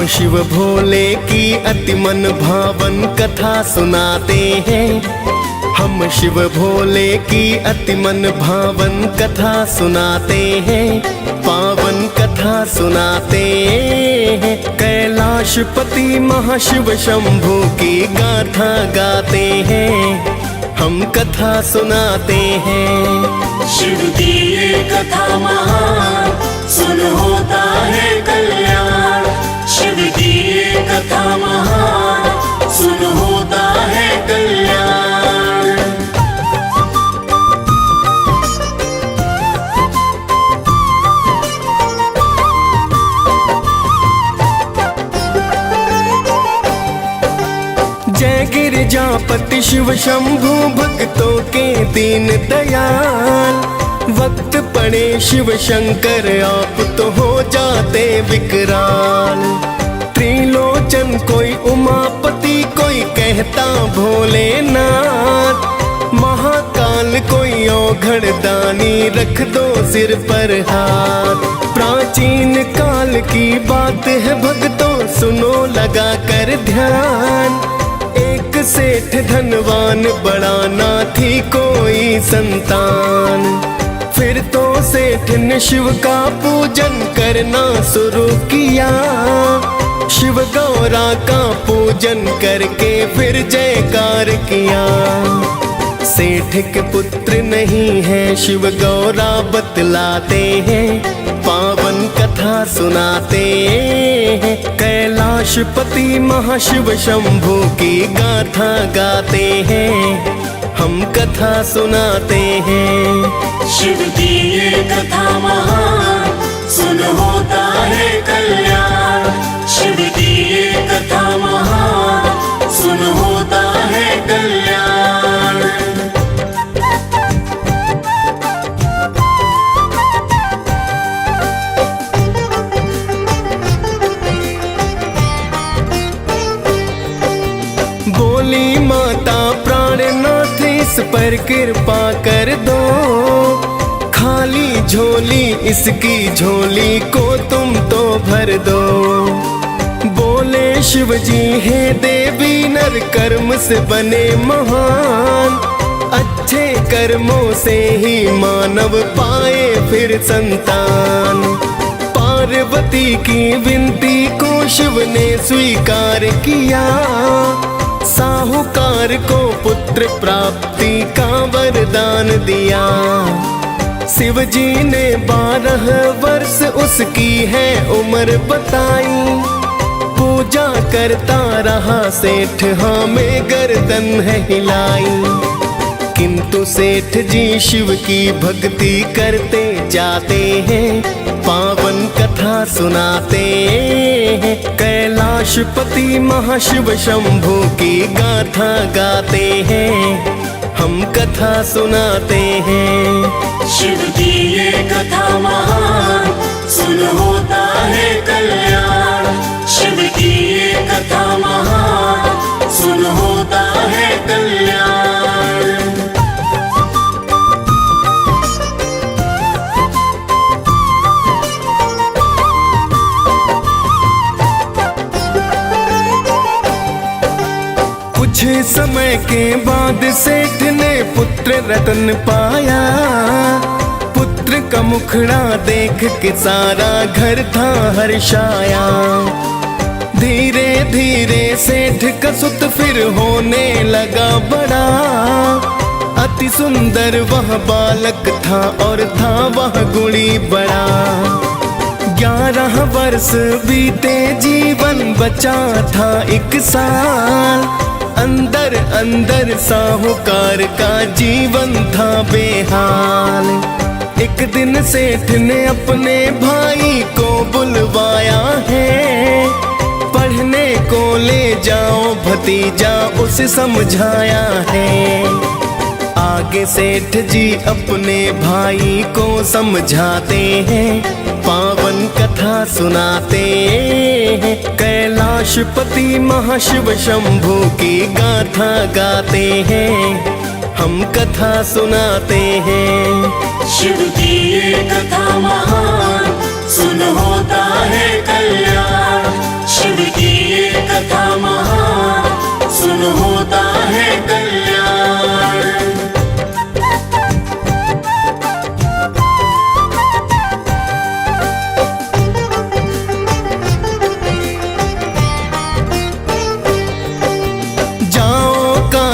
हम शिव भोले की अति मन भावन कथा सुनाते हैं। हम शिव भोले की अति मन भावन कथा सुनाते हैं, पावन कथा सुनाते हैं। कैलाशपति महाशिव शंभू की गाथा गाते हैं, हम कथा सुनाते हैं। शिव की ये कथा महान, सुन होता है कल्याण। शिव की ये कथा महान, सुन होता है कल्याण। जय गिरिजापति शिव शंभू भक्तों के दीन दयाल। वक्त पड़े शिव शंकर आप तो हो जाते विकराल। त्रिलोचन कोई उमापति, कोई कहता भोलेनाथ। महाकाल कोई औघड़ दानी, रख दो सिर पर हाथ। प्राचीन काल की बात है भक्तों, सुनो लगा कर ध्यान। एक सेठ धनवान, बड़ा ना थी कोई संतान। फिर तो सेठ ने शिव का पूजन करना शुरू किया। शिव गौरा का पूजन करके फिर जयकार किया। सेठ के पुत्र नहीं है शिव गौरा बतलाते हैं, पावन कथा सुनाते हैं। कैलाशपति महाशिव शंभू की गाथा गाते हैं, हम कथा सुनाते हैं। शिव की ये कथा महान, सुन होता है कल्याण। शिव की ये कथा महान, सुन होता है कल्याण। बोली माता प्राणनाथ, इस पर कृपा कर दो। खाली झोली इसकी झोली को तुम तो भर दो। बोले शिव जी हे देवी, नर कर्म से बने महान। अच्छे कर्मों से ही मानव पाए फिर संतान। पार्वती की विनती को शिव ने स्वीकार किया। साहूकार को पुत्र प्राप्ति का वरदान दिया। शिव जी ने 12 वर्ष उसकी है उम्र बताई। पूजा करता रहा सेठ, हाँ में गर्दन है हिलाई। किंतु सेठ जी शिव की भक्ति करते जाते हैं, पावन कथा सुनाते हैं। कैलाशपति महाशिव शंभू की गाथा गाते हैं, हम कथा सुनाते हैं। शिव की ये कथा महान, सुन होता है कल्याण। शिव की ये कथा महान, सुन होता है कल्याण। कुछ समय के बाद सेठ ने पुत्र रतन पाया। पुत्र का मुखड़ा देख के सारा घर था हर्षाया। धीरे धीरे सेठ का सुत फिर होने लगा बड़ा। अति सुंदर वह बालक था और था वह गुणी बड़ा। 11 वर्ष बीते जीवन बचा था 1 साल। अंदर अंदर साहूकार का जीवन था बेहाल। एक दिन सेठ ने अपने भाई को बुलवाया है। पढ़ने को ले जाओ भतीजा, उसे समझाया है। आगे सेठ जी अपने भाई को समझाते हैं, पावन कथा सुनाते हैं। कैलाशपति महाशिव शंभू की गाथा गाते हैं, हम कथा सुनाते हैं। शिव की ये कथा महान, सुन होता है कल्याण। शिव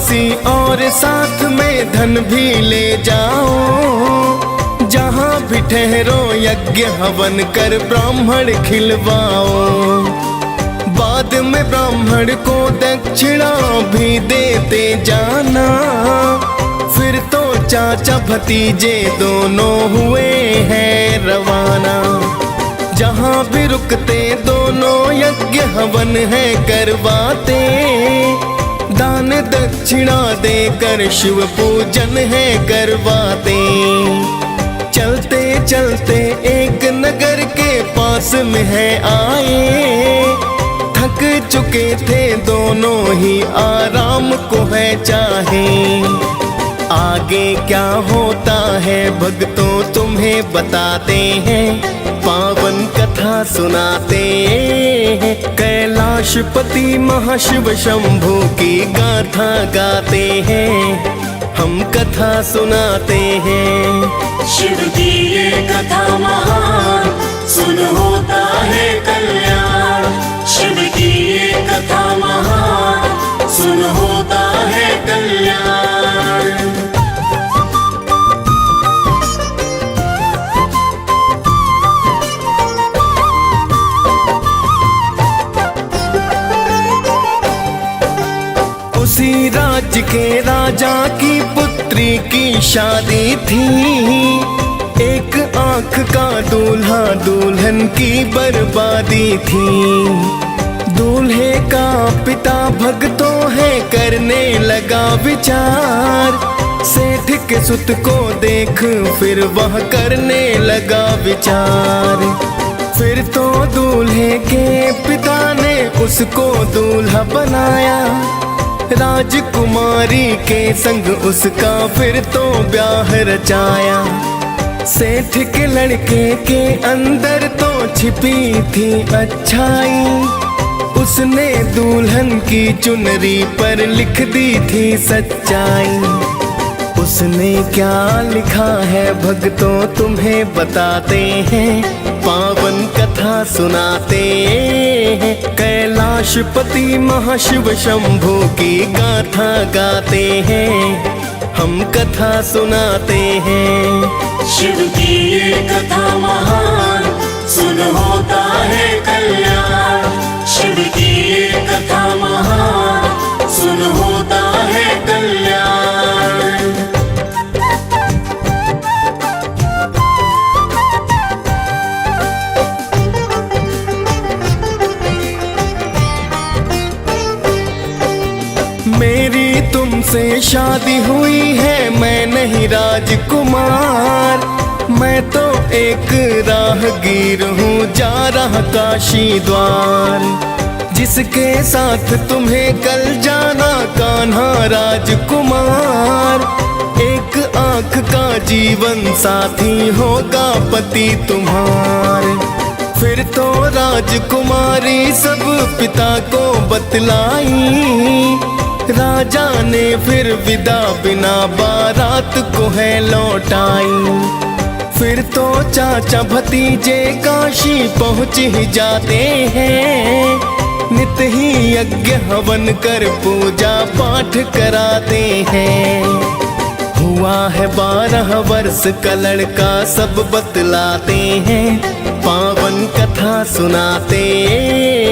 दासी और साथ में धन भी ले जाओ। जहाँ भी ठहरो यज्ञ हवन कर ब्राह्मण खिलवाओ। बाद में ब्राह्मण को दक्षिणा भी देते जाना। फिर तो चाचा भतीजे दोनों हुए हैं रवाना। जहाँ भी रुकते दोनों यज्ञ हवन है करवाते। दान दक्षिणा देकर शिव पूजन है करवाते। चलते चलते एक नगर के पास में है आए। थक चुके थे दोनों ही आराम को है चाहे। आगे क्या होता है भक्तों तुम्हें बताते हैं। पावन कथा सुनाते हैं। कैलाशपति महाशिव शंभू की गाथा गाते हैं। हम कथा सुनाते हैं। शिव की ये कथा महान, सुन होता है कल्याण। शिव की ये कथा महान, सुन होता है कल्याण। उसी राज्य के राजा की पुत्री की शादी थी। एक आंख का दूल्हा दुल्हन की बर्बादी थी। दूल्हे का पिता भक्तों है करने लगा विचार। सेठ के सुत को देख फिर वह करने लगा विचार। फिर तो दूल्हे के पिता ने उसको दूल्हा बनाया। राजकुमारी के संग उसका फिर तो ब्याह रचाया। सेठ के लड़के के अंदर तो छिपी थी अच्छाई। उसने दुल्हन की चुनरी पर लिख दी थी सच्चाई। उसने क्या लिखा है भक्तों तुम्हें बताते हैं। पावन कथा सुनाते हैं। कैलाशपति महाशिव शंभू की गाथा गाते हैं। हम कथा सुनाते हैं। शिव की ये कथा महान, सुन होता है कल्याण। शिव की ये कथा महान, सुन होता है कल्याण। मेरी तुमसे शादी हुई है, मैं नहीं राजकुमार। मैं तो एक राहगीर हूँ जा रहा काशी द्वार। जिसके साथ तुम्हें कल जाना कान्हा राजकुमार। एक आँख का जीवन साथी होगा पति तुम्हार। फिर तो राजकुमारी सब पिता को बतलाई। राजा ने फिर विदा बिना बारात को है लौटाई। फिर तो चाचा भतीजे काशी पहुँच ही जाते हैं। नित ही यज्ञ हवन कर पूजा पाठ कराते हैं। हुआ है 12 वर्ष का लड़का सब बतलाते हैं। पावन कथा सुनाते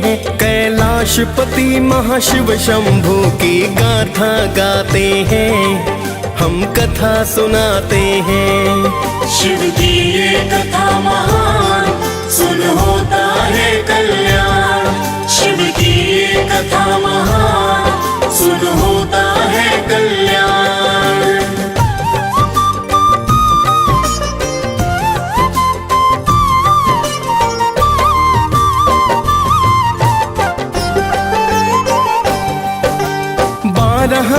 हैं। कैलाशपति महाशिव शंभू की गाथा गाते हैं। हम कथा सुनाते हैं। शिव की ये कथा महान, सुन होता है कल्याण। शिव की ये कथा महान, सुन होता है कल्याण।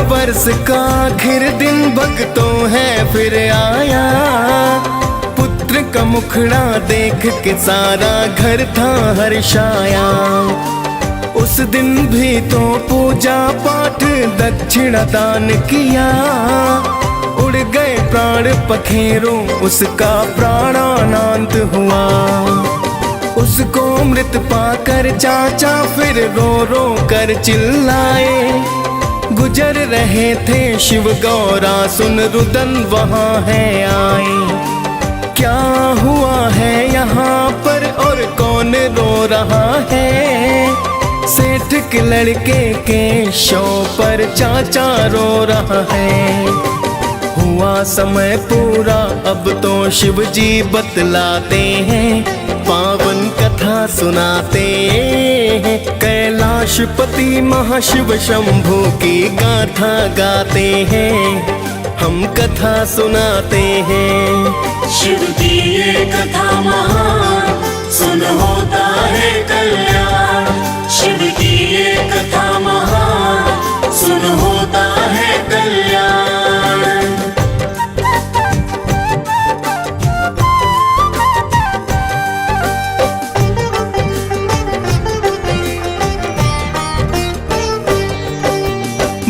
वर्ष का आखिर दिन भक्तों है फिर आया। पुत्र का मुखड़ा देख के सारा घर था हर्षाया। उस दिन भी तो पूजा पाठ दक्षिणा दान किया। उड़ गए प्राण पखेरों उसका प्राणानंद हुआ। उसको मृत पाकर चाचा फिर रो रो कर चिल्लाए। गुजर रहे थे शिव गौरा, सुन रुदन वहाँ है आए। क्या हुआ है यहाँ पर और कौन रो रहा है? सेठ के लड़के के शव पर चाचा रो रहा है। हुआ समय पूरा अब तो शिव जी बतलाते हैं, पावन कथा सुनाते हैं। कैलाशपति महाशिव शंभू की गाथा गाते हैं, हम कथा सुनाते हैं। शिव की ये कथा महान, सुन होता है कल्याण। शिव की ये कथा महान, सुन होता है कल्याण।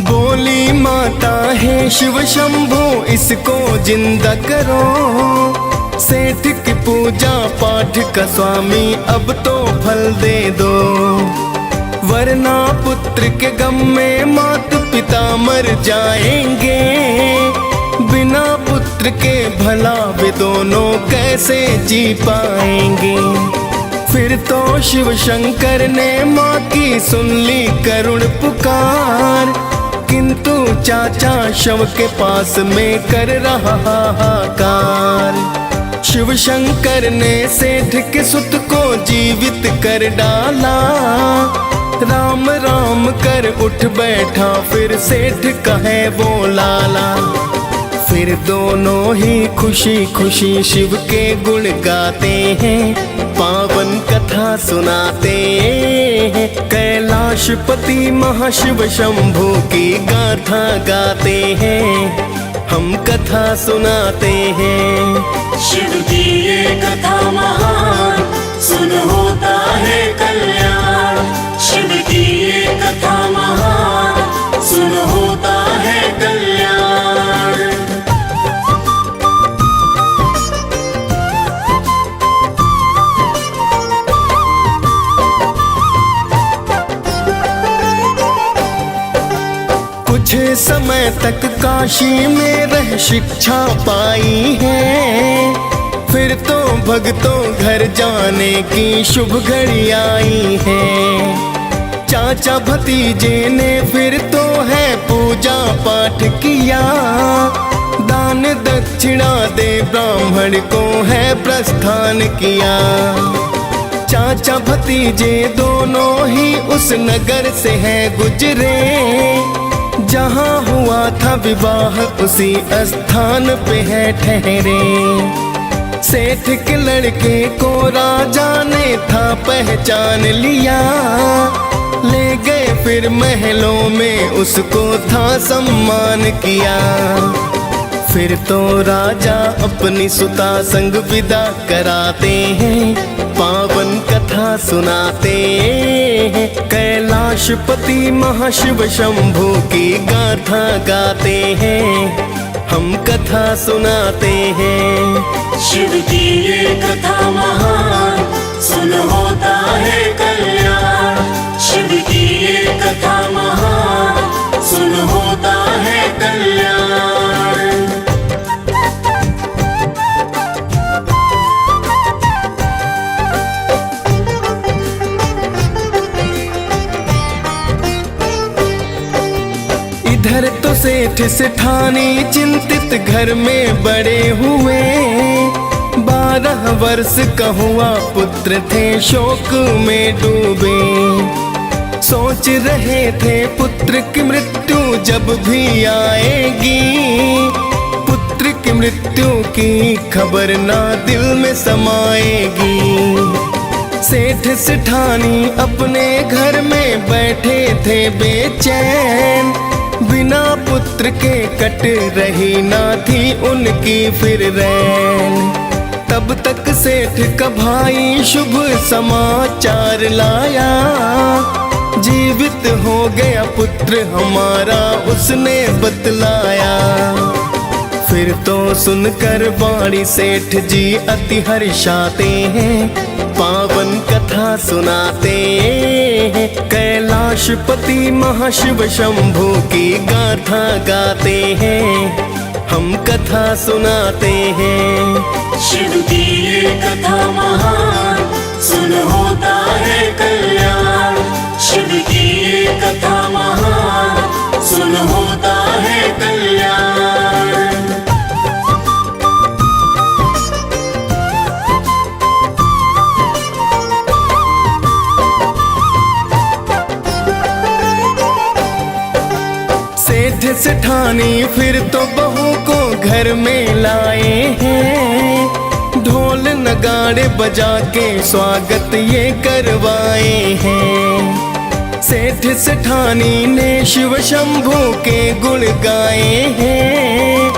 बोली माता है शिव शंभू, इसको जिंदा करो। सेठ की पूजा पाठ का स्वामी अब तो फल दे दो, वरना पुत्र के गम में माता पिता मर जाएंगे। बिना पुत्र के भला वे दोनों कैसे जी पाएंगे। फिर तो शिव शंकर ने माँ की सुन ली करुण पुकार, किंतु चाचा शव के पास में कर रहा हाहाकार। शिव शंकर ने सेठ के सुत को जीवित कर डाला, राम राम कर उठ बैठा फिर सेठ कहे वो लाला। फिर दोनों ही खुशी खुशी शिव के गुण गाते हैं, पावन कथा सुनाते हैं। कैलाशपति महाशिव शंभू की गाथा गाते हैं, हम कथा सुनाते हैं। शिव की ये कथा महान, सुन होता है कल्याण। शिव की ये कथा महान, सुन होता है कल्याण। कुछ समय तक काशी में रह शिक्षा पाई है, फिर तो भक्तों घर जाने की शुभ घड़ी आई है। चाचा भतीजे ने फिर तो है पूजा पाठ किया, दान दक्षिणा दे ब्राह्मण को है प्रस्थान किया। चाचा भतीजे दोनों ही उस नगर से है गुजरे, जहाँ हुआ था विवाह उसी स्थान पे है ठहरे। सेठ के लड़के को राजा ने था पहचान लिया, ले गए फिर महलों में उसको था सम्मान किया। फिर तो राजा अपनी सुता संग विदा कराते हैं, पावन कथा सुनाते हैं। कैलाशपति महाशिव शंभू की गाथा गाते हैं, हम कथा सुनाते हैं। शिव की ये कथा महान, सुन होता है कल्याण। शिव की ये कथा महान, सुन होता है कल्याण। इधर तो सेठ सेठानी चिंतित घर में बड़े हुए, 12 वर्ष का हुआ पुत्र थे शोक में डूबे। सोच रहे थे पुत्र की मृत्यु जब भी आएगी, पुत्र की मृत्यु की खबर ना दिल में समाएगी। सेठ सेठानी अपने घर में बैठे थे बेचैन, बिना पुत्र के कट रही ना थी उनकी फिर रैन। तब तक सेठ का भाई शुभ समाचार लाया, जीवित हो गया पुत्र हमारा उसने बतलाया। फिर तो सुनकर बाड़ी सेठ जी अति हर्षाते हैं, पावन कथा सुनाते हैं। कैलाशपति महाशिव शंभू की गाथा गाते हैं, हम कथा सुनाते हैं। शिव की ये कथा महान, सुन होता है कल्याण। शिव की ये कथा महान, सुन होता है कल्याण। सेठ सेठानी फिर तो बहू को घर में लाए हैं, ढोल नगाड़े बजा के स्वागत ये करवाए हैं। सेठ सेठानी ने शिव शंभू के गुण गाए हैं,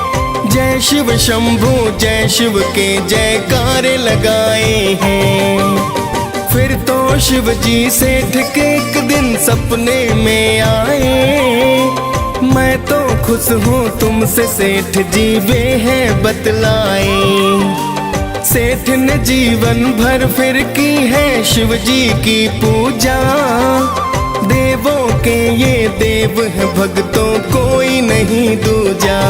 जय शिव शंभू जय शिव के जयकारे लगाए हैं। फिर तो शिव जी सेठ के एक दिन सपने में आए, मैं तो खुश हूँ तुमसे सेठ जी वे हैं बतलाए। सेठ ने जीवन भर फिर की है शिव जी की पूजा, देवों के ये देव है भक्तों कोई नहीं दूजा।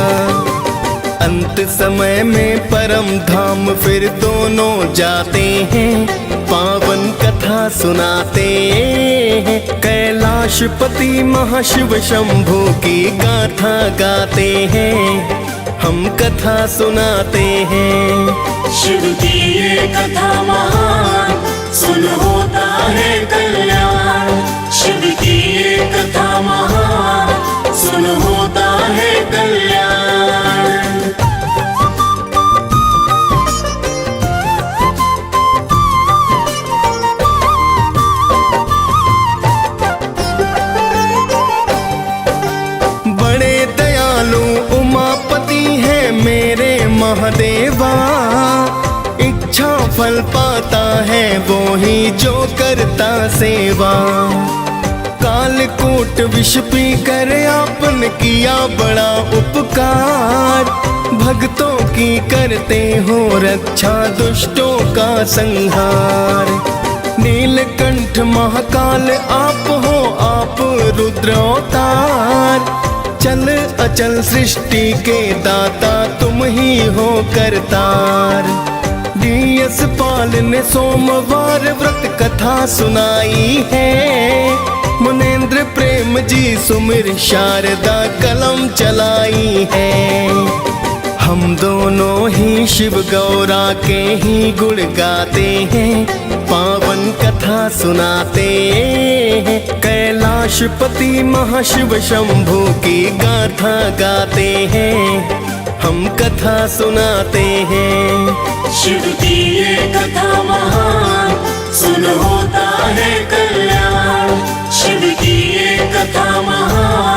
अंत समय में परम धाम फिर दोनों जाते हैं, पावन कथा सुनाते हैं। कैलाशपति महाशिव शंभू की गाथा गाते हैं, हम कथा सुनाते हैं। शिव की ये कथा महान, सुन होता है कल्याण। शिव की ये कथा महान, सुन होता है कल्याण। बड़े दयालु उमापति हैं मेरे महादेवा, इच्छा फल पाता है वो ही जो करता सेवा। कालकूट विष पी कर आपने किया बड़ा उपकार, भक्तों की करते हो रक्षा दुष्टों का संहार। नीलकंठ महाकाल आप हो आप रुद्र अवतार, चल अचल सृष्टि के दाता तुम ही हो करतार। डीएस पाल ने सोमवार व्रत कथा सुनाई है, मुनेन्द्र प्रेम जी सुमिर शारदा कलम चलाई है। हम दोनों ही शिव गौरा के ही गुण गाते हैं, पावन कथा सुनाते हैं। कैलाशपति महाशिव शंभू की गाथा गाते हैं, हम कथा सुनाते हैं। शिव की ये कथा महान, सुन होता है कल्याण। शिव की ये कथा महान,